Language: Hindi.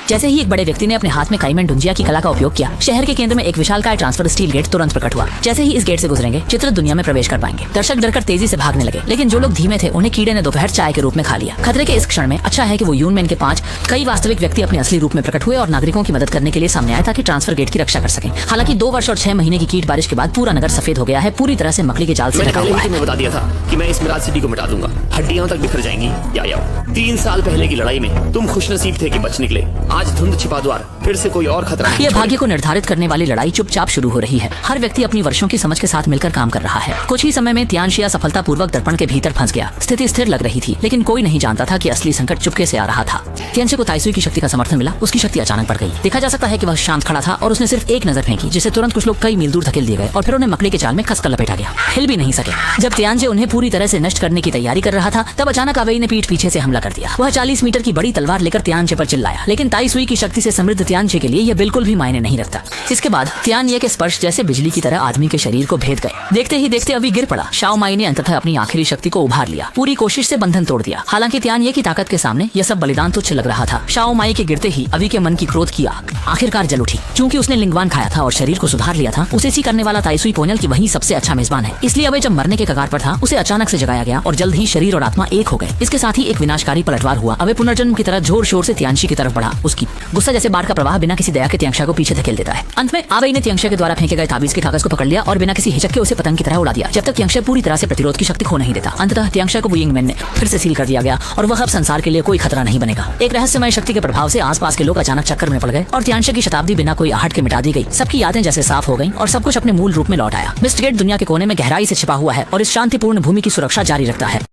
जैसे ही एक बड़े व्यक्ति ने अपने हाथ में काइमन डुंजिया की कला का उपयोग किया, शहर के केंद्र में एक विशालकाय ट्रांसफर स्टील गेट तुरंत प्रकट हुआ। जैसे ही इस गेट से गुजरेंगे, चित्र दुनिया में प्रवेश कर पाएंगे। दर्शक डरकर तेजी से भागने लगे, लेकिन जो लोग धीमे थे उन्हें कीड़े ने दोपहर चाय के रूप में खा लिया। खतरे के इस क्षण में अच्छा है कि वो यूनमैन के 5 कई वास्तविक व्यक्ति अपने असली रूप में प्रकट हुए और नागरिकों की मदद करने के लिए सामने आए ताकि ट्रांसफर गेट की रक्षा कर सकें। हालांकि 2 वर्ष और 6 महीने की कीट बारिश के बाद पूरा नगर सफेद हो गया है, पूरी तरह से मकड़ी के जाल से ढका हुआ है। मैंने बता दिया था कि मैं इस मिराज सिटी को मिटा दूंगा, हड्डियां तक बिखर जाएंगी। या 3 साल पहले की लड़ाई में तुम खुशनसीब थे कि बच निकले। आज धुंध छिपा द्वार, फिर से कोई और खतरा। ये भाग्य को निर्धारित करने वाली लड़ाई चुपचाप शुरू हो रही है। हर व्यक्ति अपनी वर्षों की समझ के साथ मिलकर काम कर रहा है। कुछ ही समय में तियानशिया सफलतापूर्वक दर्पण के भीतर फंस गया। स्थिति स्थिर लग रही थी, लेकिन कोई नहीं जानता था कि असली संकट चुपके से आ रहा था। तियानशे को ताइसुई की शक्ति का समर्थन मिला। उसकी शक्ति अचानक बढ़ गई। देखा जा सकता है कि वह शांत खड़ा था और उसने सिर्फ एक नजर फेंकी, जिससे तुरंत कुछ लोग कई मील दूर धकेल दिए गए और फिर उन्हें मकड़ी के जाल में कसकर लपेटा गया। हिल भी नहीं सके। जब तियानशे उन्हें पूरी तरह से नष्ट करने की तैयारी कर रहा था, तब अचानक अवेई ने पीठ पीछे से हमला कर दिया। वह 40 मीटर की बड़ी तलवार लेकर तियानशे पर चिल्लाया, लेकिन ताइसुई की शक्ति से समृद्ध तियानशे के लिए यह बिल्कुल भी मायने नहीं रखता। इसके बाद तियानये के स्पर्श जैसे बिजली की तरह आदमी के शरीर को भेद गए। देखते ही देखते अवी गिर पड़ा। शाओ माई ने अंततः अपनी आखिरी शक्ति को उभार लिया, पूरी कोशिश से बंधन तोड़ दिया। हालांकि तियानये की ताकत के सामने यह सब बलिदान तुच्छ लग रहा था। शाओ माई के गिरते ही अवी के मन की क्रोध की आग आखिरकार जल उठी। क्योंकि उसने लिंगवान खाया था और शरीर को सुधार लिया था, उसे सी करने वाला ताइसुई पोन्यल की वही सबसे अच्छा मेजबान है। इसलिए अवे जब मरने के कगार पर था, उसे अचानक से जगाया गया और जल्द ही शरीर और आत्मा एक हो गए। इसके साथ ही एक विनाशकारी पलटवार हुआ। अवे पुनर्जन्म की तरह जोर शोर से तियानशी की तरफ बढ़ा। उसकी गुस्सा जैसे बाढ़ का प्रवाह बिना किसी दया के तियांशा को पीछे धकेल देता है। अंत में अवेई ने तियांशा के द्वारा फेंके गए ताबीज के कागज को पकड़ लिया और बिना किसी हिचक के उसे पतंग की तरह उड़ा दिया, जब तक तियांशा पूरी तरह से प्रतिरोध की शक्ति खो नहीं देता। अंततः तियांशा को वुयिंगमैन ने फिर से सील कर दिया गया और वह अब संसार के लिए कोई खतरा नहीं बनेगा। एक रहस्यमय शक्ति के प्रभाव से आसपास के लोग अचानक चक्कर में पड़ गए और तियांशा की शताब्दी बिना कोई आहट के मिटा दी गई। सबकी यादें जैसे साफ हो गईं और सब कुछ अपने मूल रूप में लौट आया। मिस्टगेट दुनिया के कोने में गहराई से छिपा हुआ है और इस शांतिपूर्ण भूमि की सुरक्षा जारी रखता है।